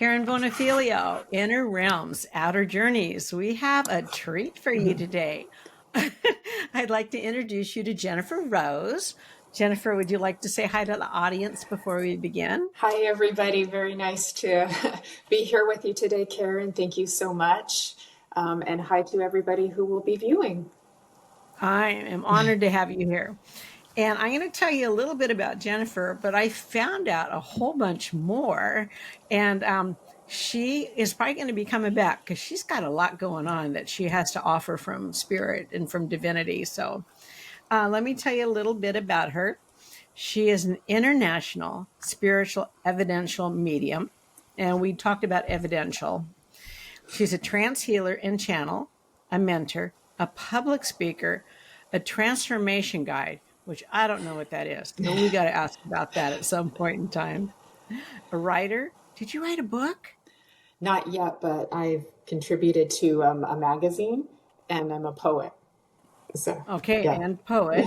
Karen Bonifilio, Inner Realms, Outer Journeys. We have a treat for you today. I'd like to introduce you to Jennifer Rose. Jennifer, would you like to say hi to the audience before we begin? Hi, everybody. Very nice to be here with you today, Karen. Thank you so much. And hi to everybody who will be viewing. I am honored to have you here. And I'm going to tell you a little bit about Jennifer, but I found out a whole bunch more. And she is probably going to be coming back because she's got a lot going on that she has to offer from spirit and from divinity. So let me tell you a little bit about her. She is an international spiritual evidential medium. And we talked about evidential. She's a trance healer and channel, a mentor, a public speaker, a transformation guide, which I don't know what that is. So we got to ask about that at some point in time. A writer. Did you write a book? Not yet, but I've contributed to a magazine and I'm a poet. So, Okay, yeah. and poet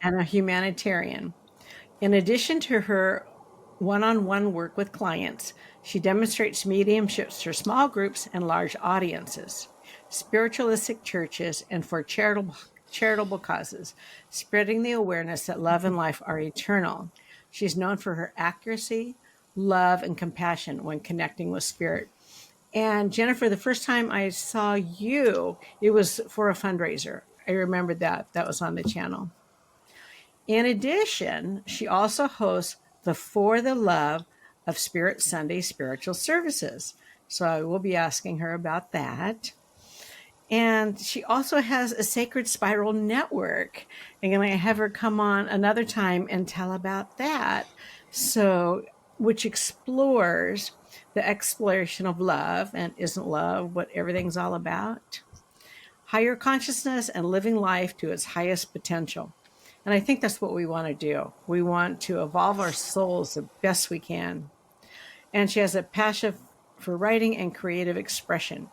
and a humanitarian. In addition to her one-on-one work with clients, she demonstrates mediumships for small groups and large audiences, spiritualistic churches, and for charitable causes, spreading the awareness that love and life are eternal. She's known for her accuracy, love, and compassion when connecting with spirit. And Jennifer, the first time I saw you, it was for a fundraiser. I remembered that. That was on the channel. In addition, she also hosts the For the Love of Spirit Sunday spiritual services. So I will be asking her about that. And she also has a Sacred Spiral network. And I'm going to have her come on another time and tell about that. So, which explores the exploration of love, and isn't love what everything's all about? Higher consciousness and living life to its highest potential. And I think that's what we want to do. We want to evolve our souls the best we can. And she has a passion for writing and creative expression.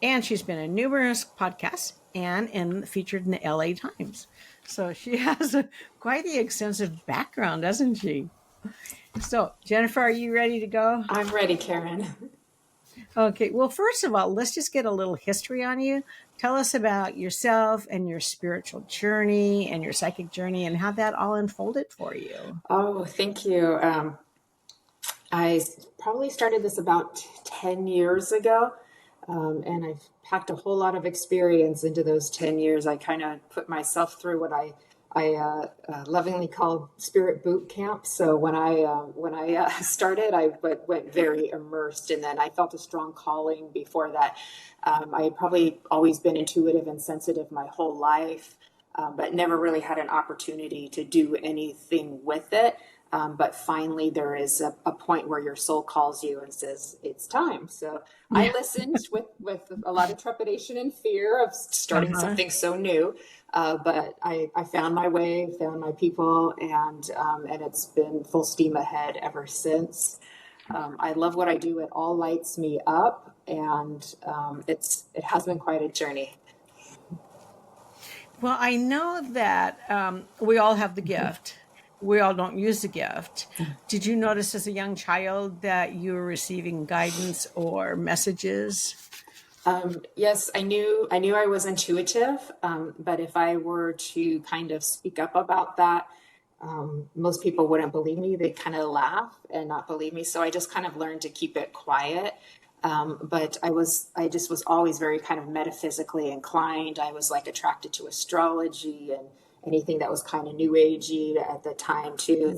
And she's been in numerous podcasts and featured in the LA Times. So she has quite the extensive background, doesn't she? So, Jennifer, are you ready to go? I'm ready, Karen. Okay. Well, first of all, let's just get a little history on you. Tell us about yourself and your spiritual journey and your psychic journey and how that all unfolded for you. Oh, thank you. I probably started this about 10 years ago. And I've packed a whole lot of experience into those 10 years. I kind of put myself through what I lovingly call spirit boot camp. So when I started, I went very immersed, and then I felt a strong calling before that. I had probably always been intuitive and sensitive my whole life, but never really had an opportunity to do anything with it. But finally, there is a point where your soul calls you and says, it's time. So I listened with a lot of trepidation and fear of starting something so new. But I found my way, found my people, and it's been full steam ahead ever since. I love what I do. It all lights me up, and it has been quite a journey. Well, I know that we all have the gift. We all don't use the gift. Did you notice as a young child that you were receiving guidance or messages? Yes, I knew I was intuitive, but if I were to kind of speak up about that, most people wouldn't believe me. They'd kind of laugh and not believe me. So I just kind of learned to keep it quiet. But I just was always very kind of metaphysically inclined. I was like attracted to astrology and anything that was kind of new agey at the time too.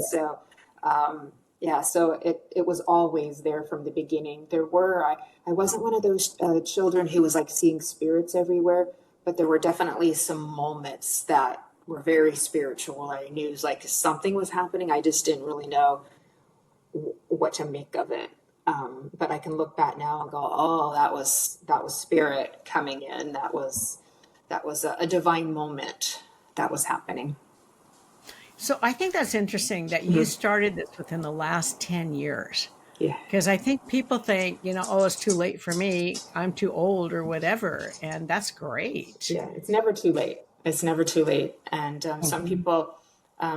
Yeah. So, so it was always there from the beginning. I wasn't one of those children who was like seeing spirits everywhere, but there were definitely some moments that were very spiritual. I knew it was like something was happening. I just didn't really know what to make of it. But I can look back now and go, oh, that was spirit coming in. That was a divine moment that was happening. So I think that's interesting that you started this within the last 10 years. Yeah. Because I think people think, oh, it's too late for me. I'm too old or whatever. And that's great. Yeah, it's never too late. It's never too late. And some people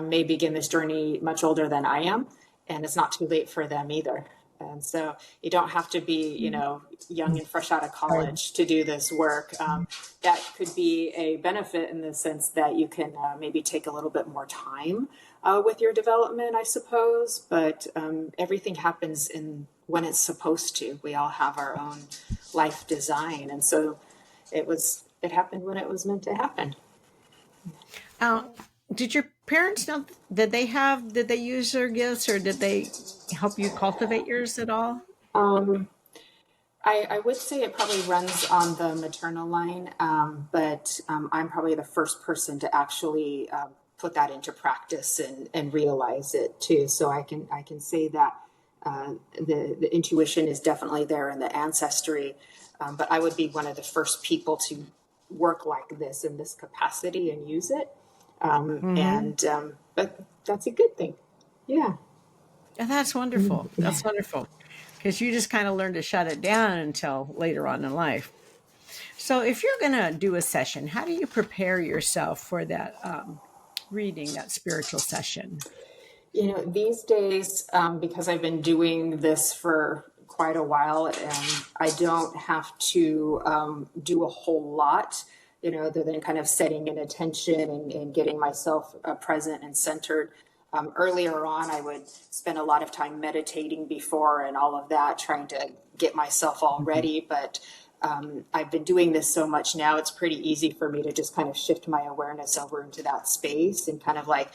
may begin this journey much older than I am, and it's not too late for them either. And so you don't have to be, young and fresh out of Right. college to do this work. That could be a benefit in the sense that you can maybe take a little bit more time with your development, I suppose. But everything happens when it's supposed to. We all have our own life design. And so it happened when it was meant to happen. Uh, did your parents know, did they use their gifts, or did they help you cultivate yours at all? Um, I would say it probably runs on the maternal line, but I'm probably the first person to actually put that into practice and realize it too. So I can say that the intuition is definitely there in the ancestry, but I would be one of the first people to work like this in this capacity and use it. Mm-hmm. And but that's a good thing. Yeah. And that's wonderful. That's wonderful. Because you just kind of learn to shut it down until later on in life. So, if you're going to do a session, how do you prepare yourself for that reading, that spiritual session? These days, because I've been doing this for quite a while, and I don't have to do a whole lot, other than kind of setting an attention and getting myself present and centered. Earlier on, I would spend a lot of time meditating before and all of that, trying to get myself all Mhm. ready. But I've been doing this so much now, it's pretty easy for me to just kind of shift my awareness over into that space and kind of like,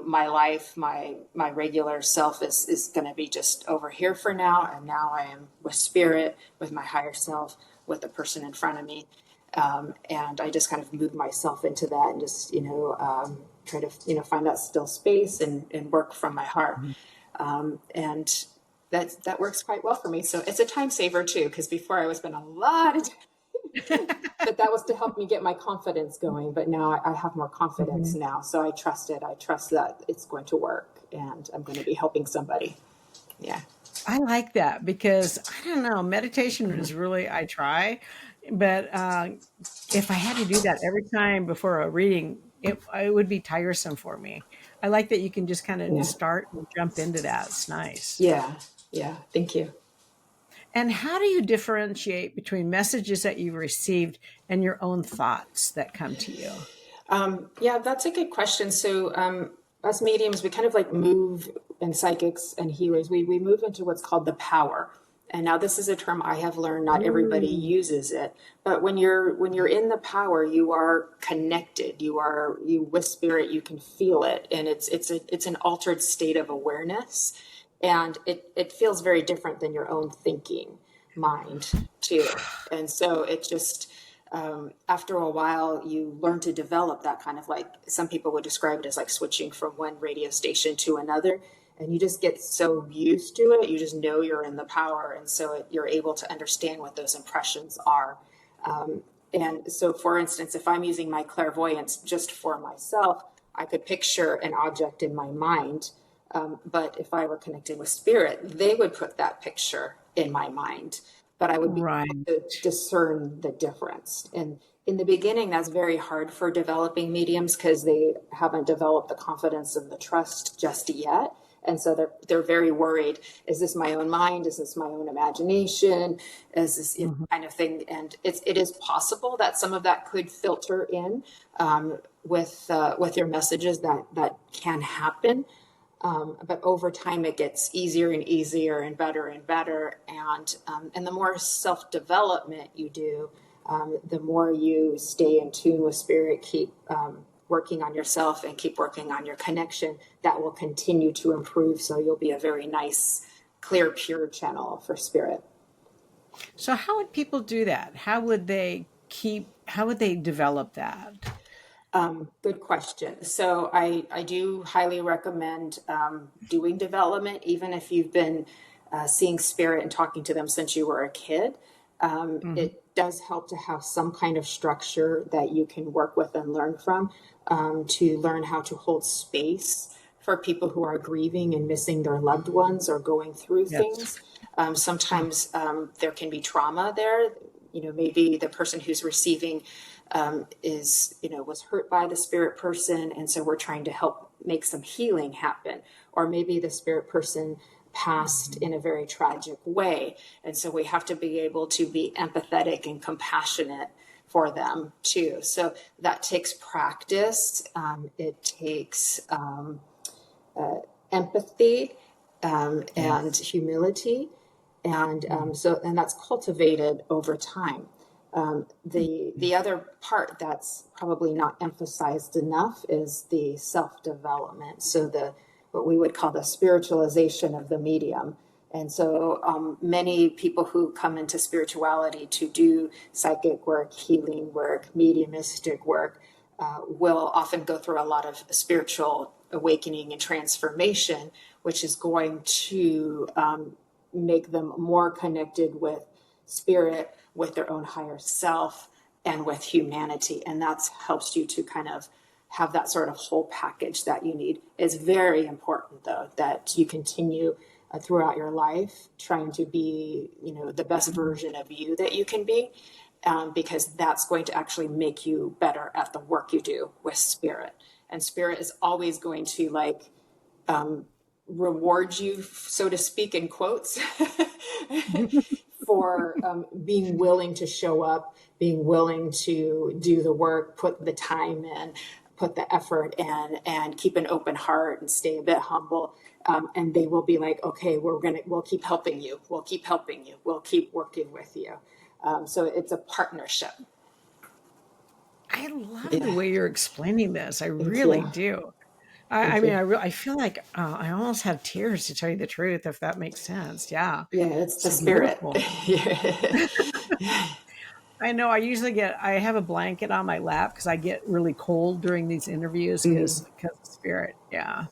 my life, my regular self is going to be just over here for now. And now I am with spirit, with my higher self, with the person in front of me. And I just kind of move myself into that and just, try to, find that still space and work from my heart. And that works quite well for me. So it's a time saver too, because before I would spend a lot of time, but that was to help me get my confidence going. But now I have more confidence Mhm. now. So I trust it. I trust that it's going to work and I'm going to be helping somebody. Yeah. I like that because I don't know, meditation is really, I try, but if I had to do that every time before a reading, it would be tiresome for me. I like that you can just kind of Yeah. start and jump into that. It's nice. Yeah. Yeah. Thank you. And how do you differentiate between messages that you've received and your own thoughts that come to you? Yeah, that's a good question. So, us mediums, we kind of like move, and psychics and healers, we move into what's called the power. And now this is a term I have learned not everybody Mm, uses it, but when you're in the power, you are connected. You with spirit, you can feel it, and it's an altered state of awareness, and it feels very different than your own thinking mind too. And so it just after a while, you learn to develop that kind of like some people would describe it as like switching from one radio station to another. And you just get so used to it, you just know you're in the power. And so you're able to understand what those impressions are. And so, for instance, if I'm using my clairvoyance just for myself, I could picture an object in my mind. But if I were connected with spirit, they would put that picture in my mind, but I would be able right. to discern the difference. And in the beginning, that's very hard for developing mediums because they haven't developed the confidence and the trust just yet. And so they're very worried. Is this my own mind? Is this my own imagination? Is this Mhm. kind of thing? And it is possible that some of that could filter in with your messages. That can happen. But over time, it gets easier and easier and better. And the more self development you do, the more you stay in tune with spirit, keep working on yourself and keep working on your connection. That will continue to improve. So you'll be a very nice, clear, pure channel for spirit. So, how would people do that? How would they develop that? Good question. So I do highly recommend doing development, even if you've been seeing spirit and talking to them since you were a kid. Mhm. It does help to have some kind of structure that you can work with and learn from, to learn how to hold space for people who are grieving and missing their loved ones or going through Yes. things. Sometimes there can be trauma there. Maybe the person who's receiving was hurt by the spirit person, and so we're trying to help make some healing happen. Or maybe the spirit person passed in a very tragic way. And so we have to be able to be empathetic and compassionate for them too. So that takes practice. It takes empathy and humility, and and that's cultivated over time. The other part that's probably not emphasized enough is the self-development. So what we would call the spiritualization of the medium. And so many people who come into spirituality to do psychic work, healing work, mediumistic work, will often go through a lot of spiritual awakening and transformation, which is going to make them more connected with spirit, with their own higher self, and with humanity. And that helps you to kind of have that sort of whole package that you need. It's very important, though, that you continue throughout your life trying to be, the best version of you that you can be, because that's going to actually make you better at the work you do with spirit. And spirit is always going to reward you, so to speak, in quotes, for being willing to show up, being willing to do the work, put the time in, put the effort in, and keep an open heart and stay a bit humble. And they will be like, okay, we'll keep helping you. We'll keep helping you. We'll keep working with you. So it's a partnership. I love the way you're explaining this. I really do. I feel like I almost have tears, to tell you the truth, if that makes sense. Yeah. Yeah, it's the So spirit. I know I have a blanket on my lap because I get really cold during these interviews because of spirit. Yeah.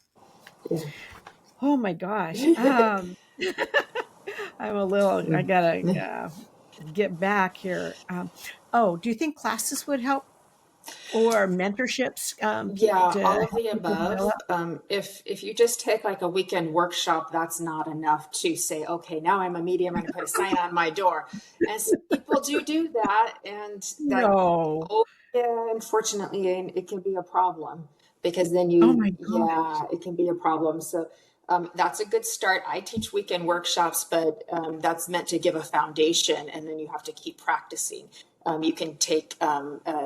Oh my gosh. I'm I gotta get back here. Do you think classes would help, or mentorships Yeah, to all of help the people above. develop? If you just take like a weekend workshop, that's not enough to say, okay, now I'm a medium, I'm going to put a sign on my door. And some people do that, and that, No. oh yeah, unfortunately, and it can be a problem, because then Oh my god. it can be a problem. So that's a good start. I teach weekend workshops, but that's meant to give a foundation, and then you have to keep practicing. You can take,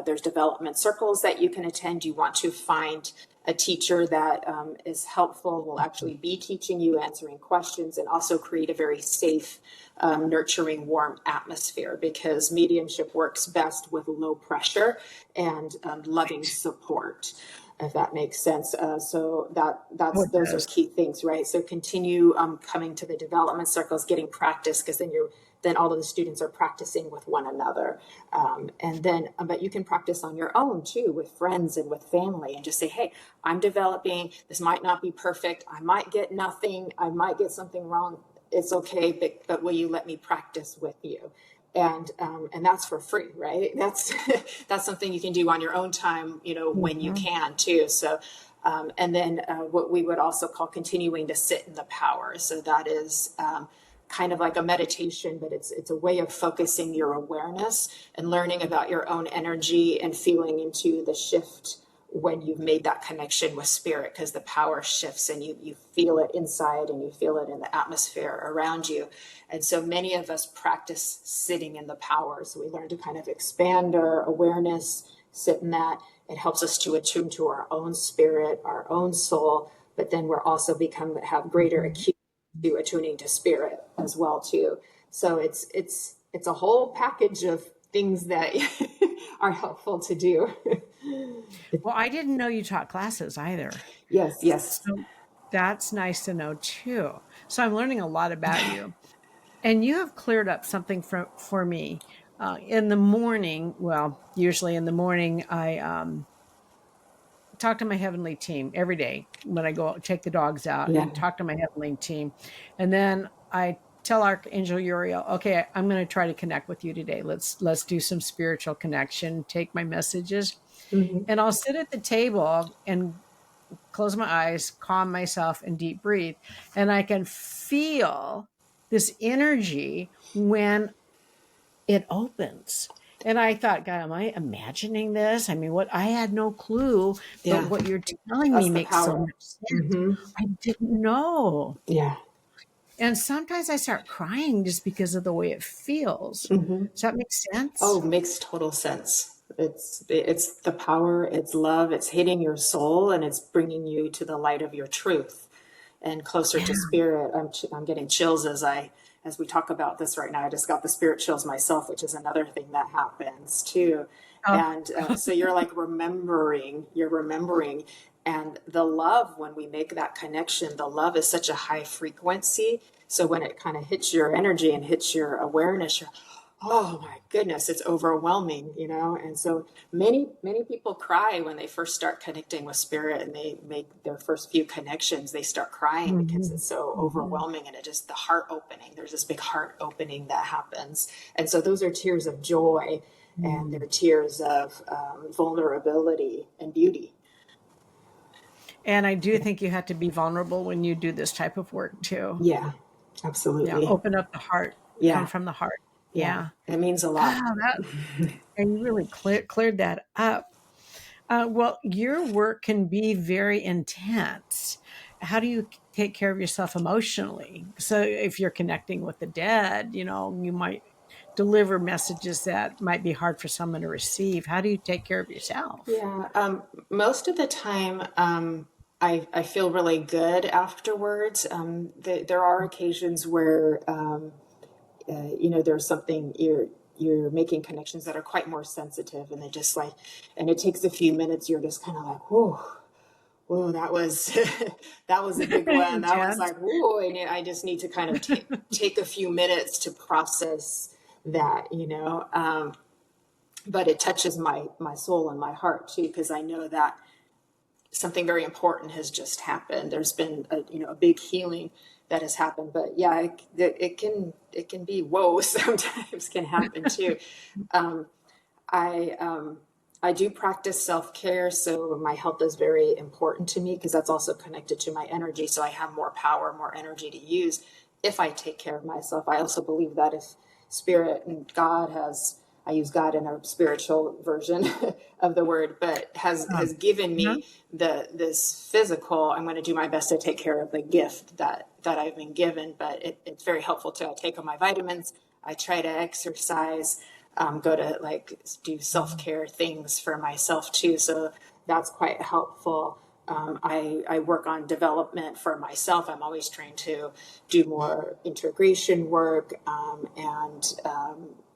there's development circles that you can attend. You want to find a teacher that is helpful, will actually be teaching you, answering questions, and also create a very safe, nurturing, warm atmosphere, because mediumship works best with low pressure and loving support, if that makes sense. So those are key things, right? So continue coming to the development circles, getting practice, because then all of the students are practicing with one another. But you can practice on your own too, with friends and with family, and just say, hey, I'm developing. This might not be perfect. I might get nothing. I might get something wrong. It's okay, but will you let me practice with you? And that's for free, right? That's something you can do on your own time, when you can too. So, and then what we would also call continuing to sit in the power. So that is kind of like a meditation, but it's a way of focusing your awareness and learning about your own energy and feeling into the shift when you've made that connection with spirit, because the power shifts and you feel it inside and you feel it in the atmosphere around you. And so many of us practice sitting in the power. So we learn to kind of expand our awareness, sit in that. It helps us to attune to our own spirit, our own soul, but then we're also have greater acuity to attuning to spirit as well too. So it's a whole package of things that are helpful to do. Well, I didn't know you taught classes either. Yes. So that's nice to know too. So I'm learning a lot about you. And you have cleared up something for me. In the morning, usually in the morning, I talk to my heavenly team every day when I go take the dogs out Yeah. and talk to my heavenly team. And then I tell Archangel Uriel, okay, I'm going to try to connect with you today. Let's do some spiritual connection, take my messages. And I'll sit at the table and close my eyes, calm myself, and deep breathe. And I can feel this energy when it opens. And I thought, God, am I imagining this? I mean, I had no clue, but what you're telling That's me the makes so power. much sense. I didn't know. Yeah. And sometimes I start crying just because of the way it feels. Does that make Oh, sense? makes total sense. It's the power, it's love, it's hitting your soul, and it's bringing you to the light of your truth and closer Yeah. to spirit. I'm getting chills as we talk about this right now. I just got the spirit chills myself, which is another thing that happens too. Oh, And so you're like you're remembering, and the love, when we make that connection, the love is such a high frequency. So when it kind of hits your energy and hits your awareness, you're, oh my goodness, it's overwhelming, you know? And so many people cry when they first start connecting with spirit, and they make their first few connections, they start crying because mhm, it's so mhm. overwhelming, and it just, the heart opening, there's this big heart opening that happens. And so those are tears of joy, and they're Mm. tears of vulnerability and beauty. And I do think you have to be vulnerable when you do this type of work too. Yeah, Yeah, absolutely. open up the heart, come Yeah, from the heart. yeah, Yeah. it means a lot. Wow, that and you really cleared that up. Well, your work can be very intense. How do you take care of yourself emotionally? So, if you're connecting with the dead, you might deliver messages that might be hard for someone to receive. How do you take care of yourself? Yeah, most of the time, I feel really good afterwards. There are occasions where, there's something you're making connections that are quite more sensitive, and they just like, and it takes a few minutes. You're just kind of like, whoa, whoa, that was that was a big one. That was Intense. like, whoa, and I just need to kind of take a few minutes to process that, but it touches my soul and my heart too, because I know that something very important has just happened. There's been a big healing that has happened. But yeah, it can be whoa sometimes can happen too. I do practice self-care, so my health is very important to me because that's also connected to my energy. So I have more power, more energy to use if I take care of myself. I also believe that if spirit and God has, I use God in a spiritual version of the word, but has given Uh-huh. me this physical, I'm going to do my best to take care of the gift that I've been given. But it's very helpful to take on my vitamins. I try to exercise, go to like do self-care things for myself too. So that's quite helpful. I work on development for myself. I'm always trying to do more integration work, and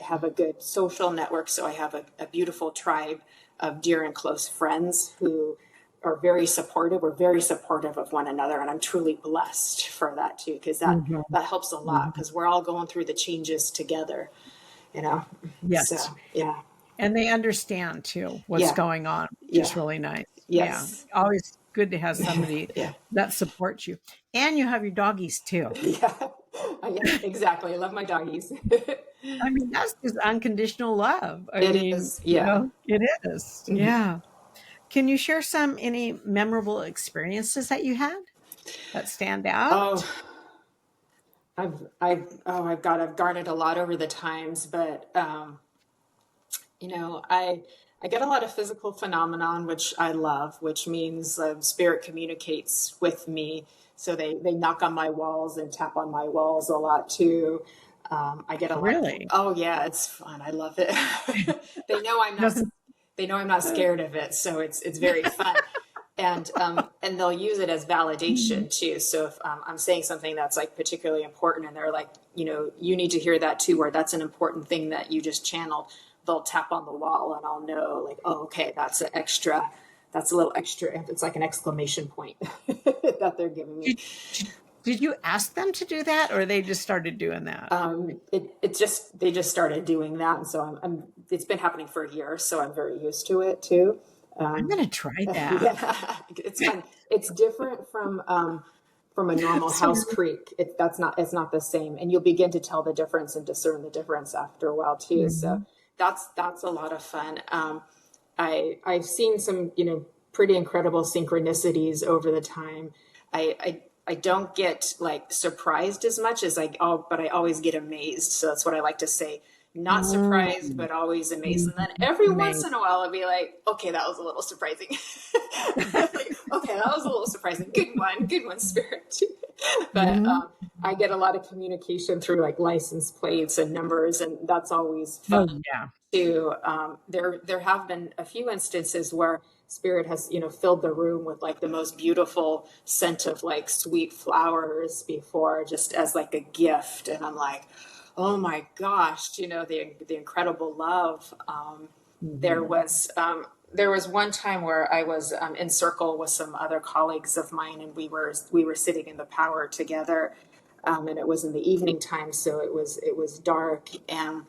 have a good social network. So I have a beautiful tribe of dear and close friends who are very supportive. We're very supportive of one another, and I'm truly blessed for that too, because Mhm, that helps a lot mhm. because we're all going through the changes together, you know. So Yes. yeah, And they understand too what's yeah, going on, which is yeah, really nice. Yeah. yes, Always good to have somebody yeah, that supports you. And you have your doggies too. yeah, yeah, exactly. I love my doggies. I mean, that's just unconditional love. I It mean, is, yeah. it is. Yeah. Can you share any memorable experiences that you had that stand Oh, out? I've garnered a lot over the times, but I get a lot of physical phenomenon, which I love, which means spirit communicates with me. So they knock on my walls and tap on my walls a lot too. I get a lot of, Really? oh yeah, it's fun. I love it. they know I'm not, Nothing. they know I'm not scared of it. So it's very fun. And they'll use it as validation too. So if I'm saying something that's like particularly important, and they're like, you need to hear that too, or that's an important thing that you just channeled, they'll tap on the wall, and I'll know like, oh, okay, that's a little extra. It's like an exclamation point that they're giving me. Did, did you ask them to do that or they just started doing that? It just, they just started doing that, and so it's been happening for a year, so I'm very used to it too. I'm going to try that. Yeah, it's fun. It's different from a normal So, house creek. It's not the same, and you'll begin to tell the difference and discern the difference after a while too. So mhm. that's a lot of fun. I've seen some pretty incredible synchronicities over the time. I don't get like surprised as much as but I always get amazed. So that's what I like to say. Not surprised, Mm, but always amazed. mhm. And then every once Amazing. in a while, I'll be like, okay, that was a little surprising. Like, okay, that was a little surprising. Good one, spirit. But Mhm. I get a lot of communication through like license plates and numbers, and that's always fun Oh, yeah. too. There have been a few instances where spirit has, filled the room with like the most beautiful scent of like sweet flowers before, just as like a gift. And I'm like, oh my gosh, the incredible love. There Mhm. was there was one time where I was in circle with some other colleagues of mine, and we were sitting in the power together, and it was in the evening time, so it was dark, and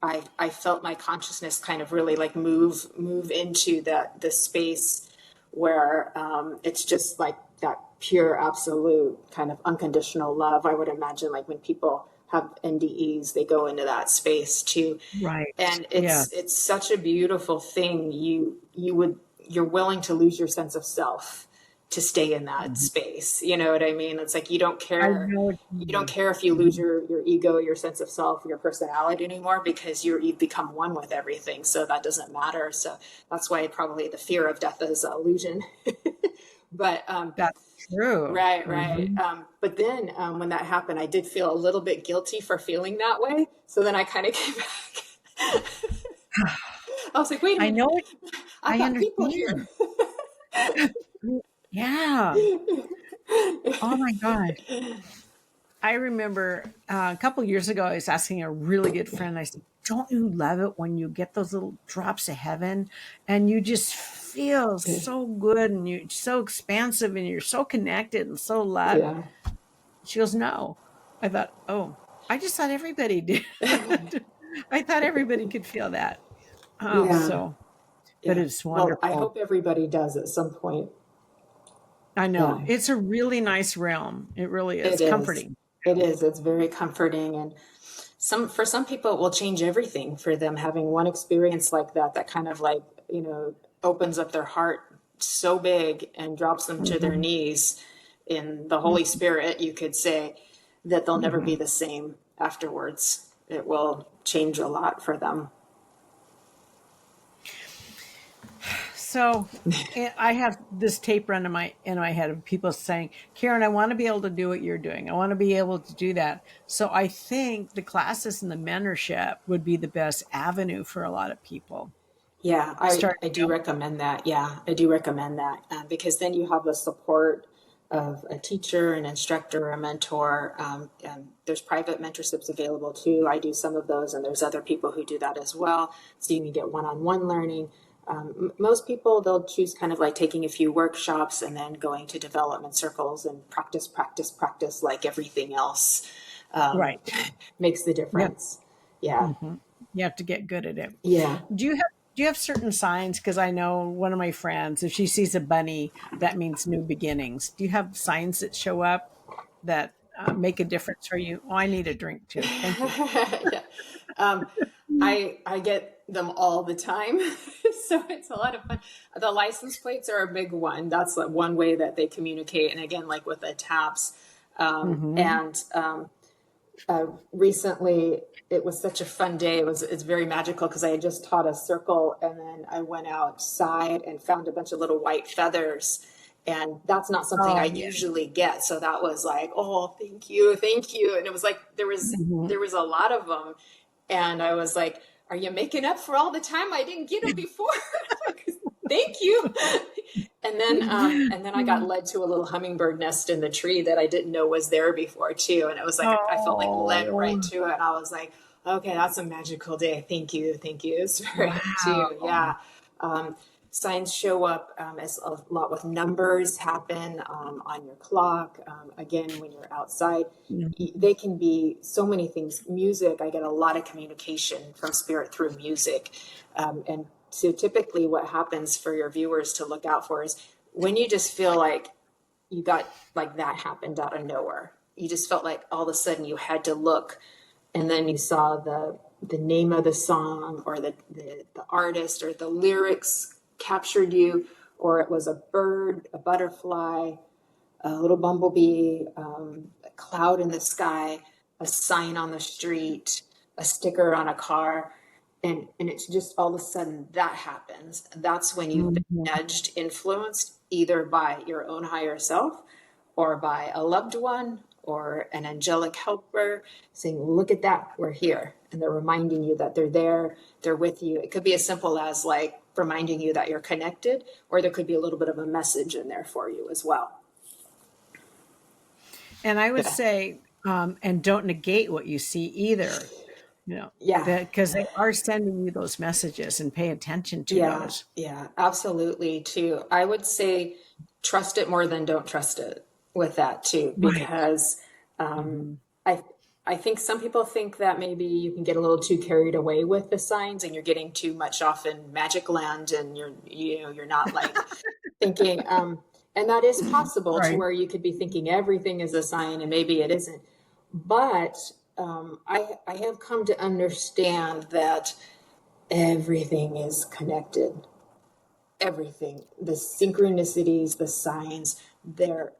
I felt my consciousness kind of really like move into the space where it's just like that pure, absolute kind of unconditional love. I would imagine like when people have NDEs, they go into that space too, Right. and Yeah. it's such a beautiful thing. You're willing to lose your sense of self to stay in that Mhm. space. You know what I mean? It's like you don't I care. know what you You don't mean. care if you lose Mhm. your ego, your sense of self, your personality anymore, because you've become one with everything. So that doesn't matter. So that's why probably the fear of death is an illusion. But That's true. right, right. Mhm. But then when that happened, I did feel a little bit guilty for feeling that way. So then I kind of came back. I was like, wait a I minute, know it. I've I got people here. understand. Yeah. Oh my gosh. I remember a couple years ago, I was asking a really good friend, I said, don't you love it when you get those little drops of heaven and you just feel so good and you're so expansive and you're so connected and so loved? Yeah. She goes, no. I thought, oh, I just thought everybody did. I thought everybody could feel that. Oh, Yeah. so, but Yeah. it's Well, I wonderful. hope everybody does at some point. I know. Yeah. It's a really nice realm. It really It is is. comforting. It is. It's very comforting, and for some people it will change everything for them having one experience like that, that kind of like, opens up their heart so big and drops them to their Mhm, knees in the Holy mhm, Spirit, you could say, that they'll never be mhm. the same afterwards. It will change a lot for them. So I have this tape run in my head of people saying, Karen, I want to be able to do what you're doing. I want to be able to do that. So I think the classes and the mentorship would be the best avenue for a lot of people Yeah, I starting do out. recommend that. Yeah, I do recommend that because then you have the support of a teacher, an instructor, a mentor. And there's private mentorships available too. I do some of those, and there's other people who do that as well. So you can get one-on-one learning. Most people, they'll choose kind of like taking a few workshops and then going to development circles and practice, practice, practice, like everything else um, Right. makes the Yep. difference. Yeah, hmm You have to get good at it. yeah. Do you have certain signs? Because I know one of my friends, if she sees a bunny, that means new beginnings. Do you have signs that show up that make a difference for you? Oh, I need a drink too. Thank you. Yeah. Um, I get them all the time, so it's a lot of fun. The license plates are a big one. That's like one way that they communicate, and again, like with the taps. Hmm. And recently, it was such a fun day. It's very magical because I had just taught a circle, and then I went outside and found a bunch of little white feathers. And that's not something I Oh yeah. usually get. So that was like, oh, thank you, thank you. And it was like Hmm. there was a lot of them, and I was like, are you making up for all the time I didn't get them before? Thank you. And then I got led to a little hummingbird nest in the tree that I didn't know was there before too. And it was like I felt like led right Oh to it. And I was like, okay, that's a magical day. Thank you, thank you, Spirit too. wow. Yeah. Um, Signs show up as a lot with numbers happen on your clock. Again, when you're outside, Mhm. they can be so many things. Music, I get a lot of communication from spirit through music. And so typically what happens for your viewers to look out for is when you just feel like you got like that happened out of nowhere. You just felt like all of a sudden you had to look, and then you saw the name of the song, or the artist, or the lyrics captured you, or it was a bird, a butterfly, a little bumblebee, a cloud in the sky, a sign on the street, a sticker on a car. And it's just all of a sudden that happens. That's when you've been Mhm. nudged, influenced either by your own higher self or by a loved one or an angelic helper saying, look at that, we're here. And they're reminding you that they're there, they're with you. It could be as simple as like reminding you that you're connected, or there could be a little bit of a message in there for you as well. And I would say, and don't negate what you see either, Yeah. because they are sending you those messages, and pay attention to Yeah. those. Yeah, absolutely too. I would say trust it more than don't trust it with that too, Right. because Mhm. I I think some people think that maybe you can get a little too carried away with the signs and you're getting too much off in magic land and you're not like thinking and that is possible to Right. where you could be thinking everything is a sign and maybe it isn't. But I have come to understand that everything is connected. Everything, the synchronicities, the signs, they're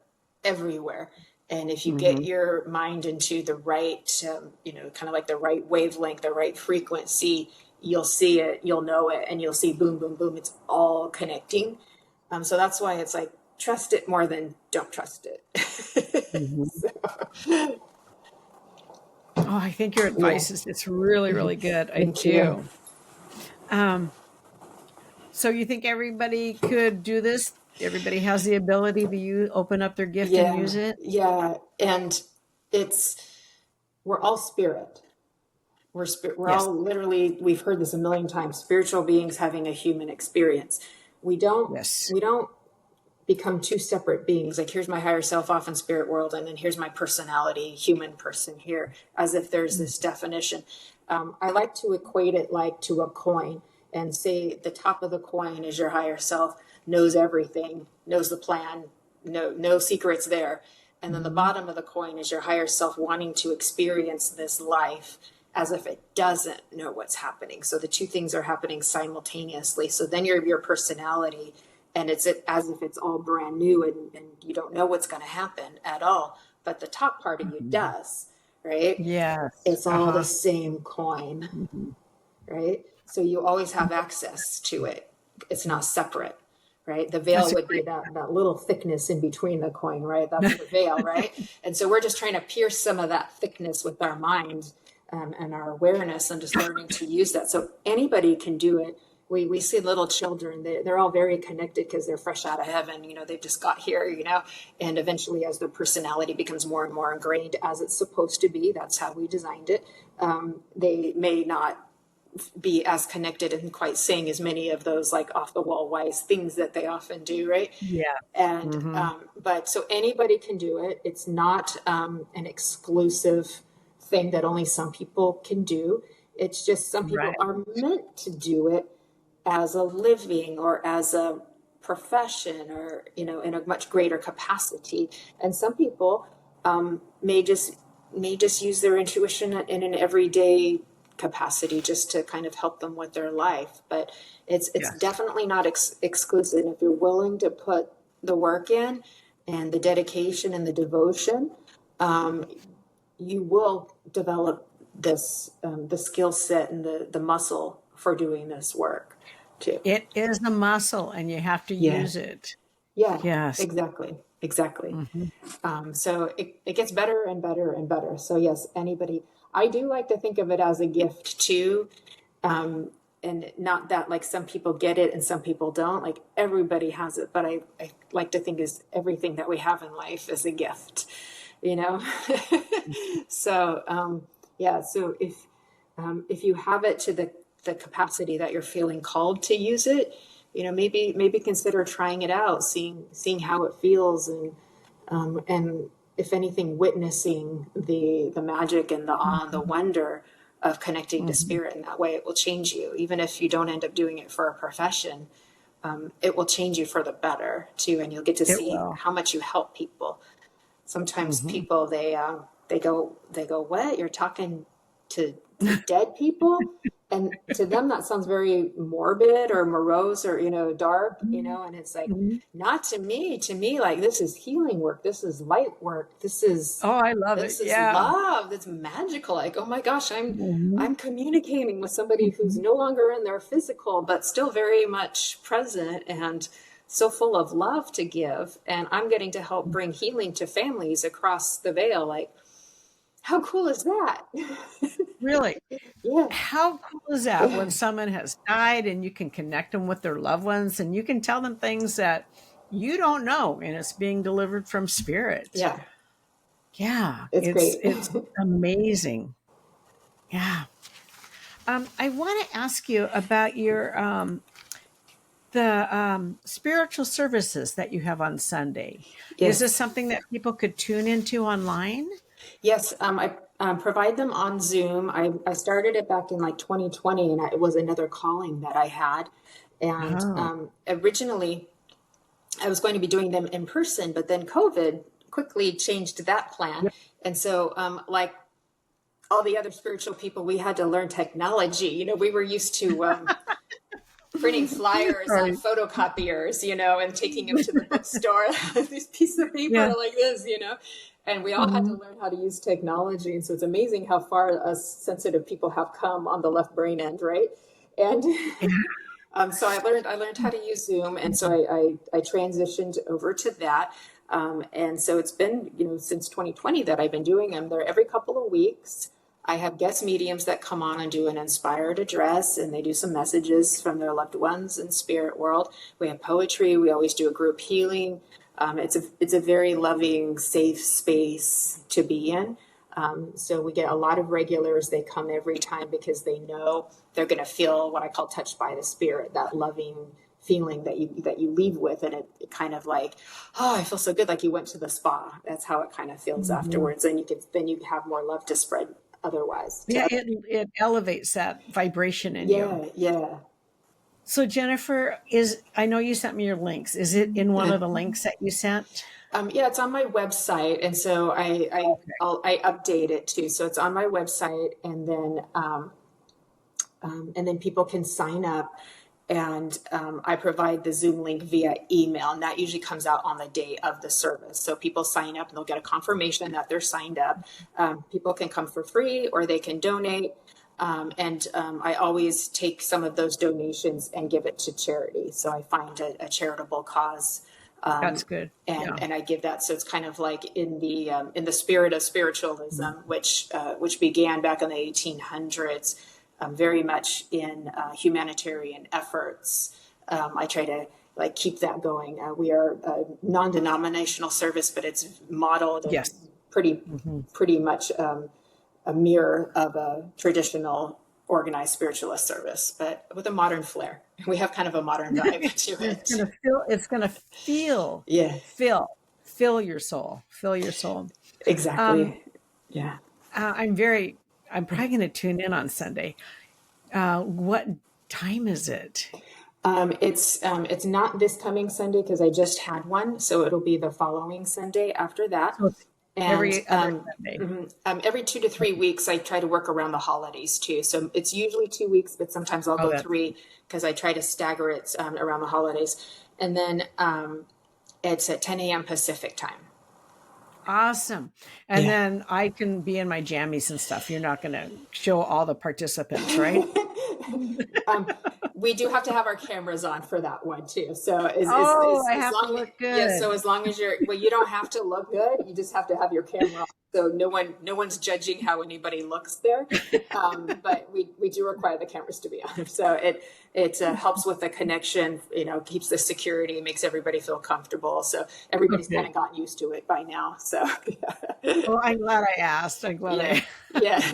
everywhere. And if you get Mhm. your mind into the right, kind of like the right wavelength, the right frequency, you'll see it, you'll know it, and you'll see boom, boom, boom. It's all connecting. So that's why it's like trust it more than don't trust it. Mhm. So, Oh, I think your yeah, advice is it's really, really good. I thank you. do. Um, so you think everybody could do this? Everybody has the ability to open up their gift and Yeah, use it? yeah, and it's we're all spirit. We're Yes. all literally, we've heard this a million times, spiritual beings having a human experience. We don't Yes. we don't become two separate beings. Like here's my higher self off in spirit world, and then here's my personality, human person here, as if there's this definition. I like to equate it like to a coin and say the top of the coin is your higher self, knows everything, knows the plan, no secrets there. And then the Mhm. bottom of the coin is your higher self wanting to experience this life as if it doesn't know what's happening. So the two things are happening simultaneously. So then your personality, and it's as if it's all brand new and you don't know what's going to happen at all. But the top part of you Mhm. does, right? Yes. It's all the Uh-huh. same coin, Mhm. right? So you always have access to it. It's not separate, right? The veil That's a would be great. that little thickness in between the coin, right? That's the veil, right? And so we're just trying to pierce some of that thickness with our mind and our awareness and just learning to use that. So anybody can do it. We see little children, they're all very connected because they're fresh out of heaven. They've just got here, and eventually as their personality becomes more and more ingrained as it's supposed to be, that's how we designed it. They may not be as connected and quite saying as many of those like off the wall wise things that they often do, right? Yeah. And Mhm. but so anybody can do it. It's not an exclusive thing that only some people can do. It's just some people Right. are meant to do it as a living or as a profession or in a much greater capacity, and some people may just use their intuition in an everyday capacity just to kind of help them with their life. But it's Yes. definitely not exclusive. And if you're willing to put the work in and the dedication and the devotion, you will develop this the skill set and the muscle for doing this work too. It is a muscle, and you have to Yeah, use it. yeah, Yes. exactly. Mhm. So it gets better and better and better. So yes, anybody. I do like to think of it as a gift too, and not that like some people get it and some people don't. Like everybody has it, but I like to think is everything that we have in life is a gift, you know. So yeah, so if you have it to the capacity that you're feeling called to use it, maybe consider trying it out, seeing how it feels, and if anything, witnessing the magic and the awe and the Mhm. wonder of connecting to Mhm. spirit in that way. It will change you, even if you don't end up doing it for a profession. It will change you for the better too, and you'll get to It see will. how much you help people. Sometimes Mhm. people they go, what, you're talking to dead people, and to them that sounds very morbid or morose or dark, Mhm. and it's like, Mhm. not to me, like this is healing work, this is light work, this is Oh, I love it. this is Yeah. love, that's magical. Like, oh my gosh, i'm Mhm. i'm communicating with somebody who's Mhm. no longer in their physical but still very much present. And so full of love to give, and I'm getting to help bring healing to families across the veil. Like, how cool is that? Really? Yeah. How cool is that when someone has died and you can connect them with their loved ones and you can tell them things that you don't know and it's being delivered from spirit. Yeah. Yeah, It's great. it's amazing. Yeah. I want to ask you about your the spiritual services that you have on Sunday. Is this Yes. something that people could tune into online? Yes, I provide them on Zoom. I started it back in like 2020, and it was another calling that I had. And Oh, originally, I was going to be doing them in person, but then COVID quickly changed that plan. yep. And so, like all the other spiritual people, we had to learn technology. We were used to printing flyers on Sorry. photocopiers, and taking them to the bookstore, these pieces of paper Yeah. like this. And we all had to Mhm. learn how to use technology. And so it's amazing how far us sensitive people have come on the left brain end, right? And Yeah. so I learned how to use Zoom, and so I transitioned over to that. And so it's been, since 2020 that I've been doing them. They're every couple of weeks. I have guest mediums that come on and do an inspired address, and they do some messages from their loved ones in spirit world. We have poetry. We always do a group healing. It's a very loving, safe space to be in. So we get a lot of regulars. They come every time because they know they're going to feel what I call touched by the spirit, that loving feeling that you leave with, and it kind of like, oh, I feel so good, like you went to the spa. That's how it kind of feels Mhm. afterwards, and you have more love to spread otherwise to Yeah, other. it elevates that vibration in you. Yeah, yeah. So Jennifer, I know you sent me your links. Is it in one of the links that you sent? Yeah, it's on my website, and so Okay. I update it too. So it's on my website, and then people can sign up, and I provide the Zoom link via email, and that usually comes out on the day of the service. So people sign up, and they'll get a confirmation that they're signed up. People can come for free, or they can donate. And I always take some of those donations and give it to charity. So I find a charitable cause, That's good. and Yeah. I give that. So it's kind of like in the spirit of spiritualism, which began back in the 1800s, very much in humanitarian efforts. I try to like keep that going. We are a non-denominational service, but it's modeled and Yes. pretty Hmm. pretty much a mirror of a traditional organized spiritualist service, but with a modern flair. We have kind of a modern vibe to It's it. gonna feel. It's gonna feel, Yeah, fill, fill your soul. Fill your soul. Um, exactly. Yeah. I'm very. I'm probably going to tune in on Sunday. What time is it? It's not this coming Sunday because I just had one, so it'll be the following Sunday after that. So it's And every other Sunday. every 2 to 3 weeks, I try to work around the holidays too. So it's usually 2 weeks, but sometimes I'll Oh, go that's three because I try to stagger it around the holidays. And then it's at 10 a.m. Pacific time. awesome. And Yeah. then I can be in my jammies and stuff. You're not going to show all the participants, right? um, we do have to have our cameras on for that one too. So Oh, I as have to long look yeah, good. so as long as you don't have to look good. You just have to have your camera on. So no one's judging how anybody looks there. But we do require the cameras to be on. So it helps with the connection. Keeps the security, makes everybody feel comfortable. So everybody's kind Okay. of gotten used to it by now. So Well, I'm glad I asked. I'm glad yeah, I yeah.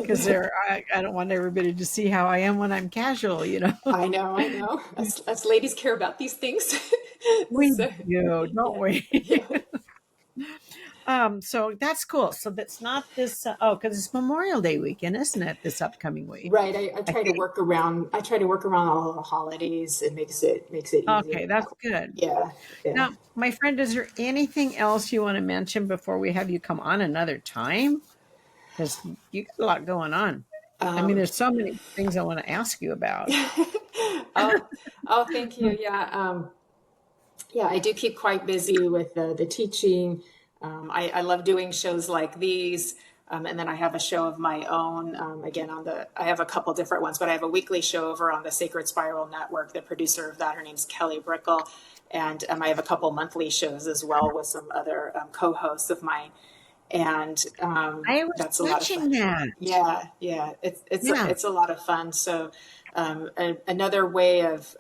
because I don't want everybody to see how I am when I'm casual. I know, I know. Us ladies care about these things. We So, do, don't yeah, we? yeah. So that's cool. So that's not this. Because it's Memorial Day weekend, isn't it? This upcoming week. Right. I I try to think. work around. I try to work around all the holidays. It makes it easier. Okay, that's good. Yeah, yeah. Now, my friend, is there anything else you want to mention before we have you come on another time? Because you got a lot going on. I mean, Um, there's so many things I want to ask you about. oh, oh, thank you. Yeah, yeah. I do keep quite busy with the teaching. I love doing shows like these. And then I have a show of my own. Again, I have a couple different ones, but I have a weekly show over on the Sacred Spiral Network. The producer of that, her name's Kelly Brickle. And I have a couple monthly shows as well with some other co-hosts of mine. And I was that's a lot of fun. watching that. Yeah, yeah, Yeah. it's a lot of fun. So another way of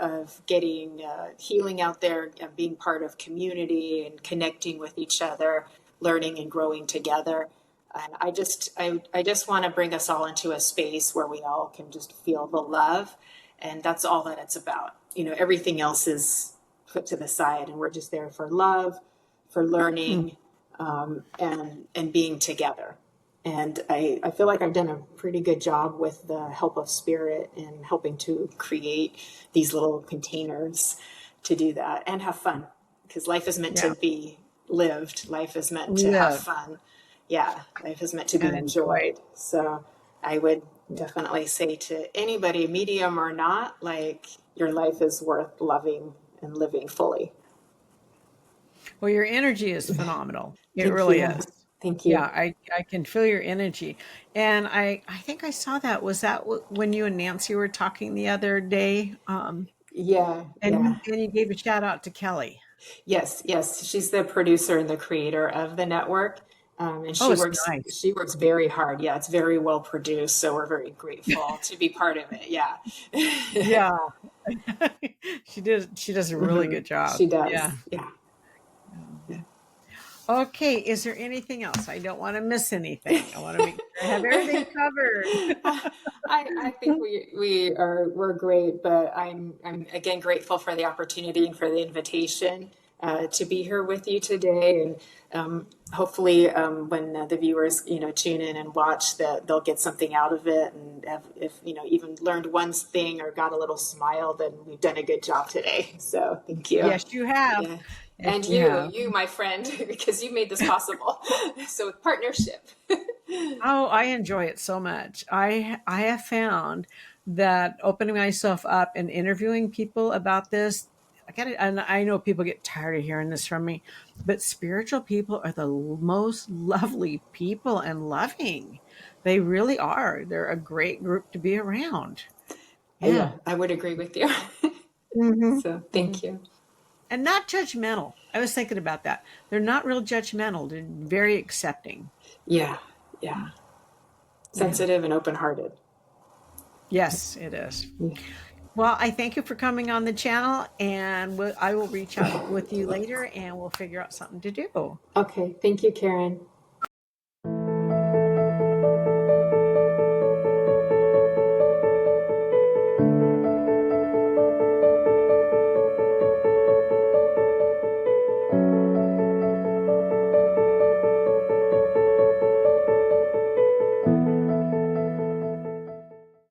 getting healing out there, and being part of community and connecting with each other, learning and growing together. And I just want to bring us all into a space where we all can just feel the love, and that's all that it's about. Everything else is put to the side, and we're just there for love, for Hmm. learning, and being together. And I feel like I've done a pretty good job with the help of spirit and helping to create these little containers to do that and have fun, because life is meant Yeah. to be lived. Life is meant to have Live fun. Yeah, life is meant to be and enjoy. enjoyed. So I would definitely say to anybody, medium or not, like, your life is worth loving and living fully. Well, your energy is phenomenal. It Thank really you. is. Thank Yeah, you. I can feel your energy. And I think I saw that. Was that when you and Nancy were talking the other day? Yeah, And yeah. you gave a shout out to Kelly. Yes, yes. She's the producer and the creator of the network. And Oh, she it's works nice. she works very hard. Yeah, it's very well produced. So we're very grateful to be part of it. Yeah. Yeah. She does a really Hmm. good job. She Yeah. does. Yeah. Um, Okay, is there anything else? I don't want to miss anything. I want to make sure I have everything covered. I think we're great, but I'm again grateful for the opportunity and for the invitation to be here with you today, and hopefully when the viewers tune in and watch, that they'll get something out of it, and have, if even learned one thing or got a little smile, then we've done a good job today. So thank you. Yes, you have. Yeah. Yes, And you have. you, my friend, because you made this possible. So partnership. Oh, I enjoy it so much. I have found that opening myself up and interviewing people about this, I got it, and I know people get tired of hearing this from me, but spiritual people are the most lovely people and loving. They really are. They're a great group to be around. Yeah. Yeah, I would agree with you. Hmm. So Hmm. thank you. And not judgmental. I was thinking about that. They're not real judgmental. They're very accepting. Yeah, yeah. Yeah. Sensitive and open hearted. Yes, it is. Well, I thank you for coming on the channel, and I will reach out with you later and we'll figure out something to do. Okay, thank you, Karen.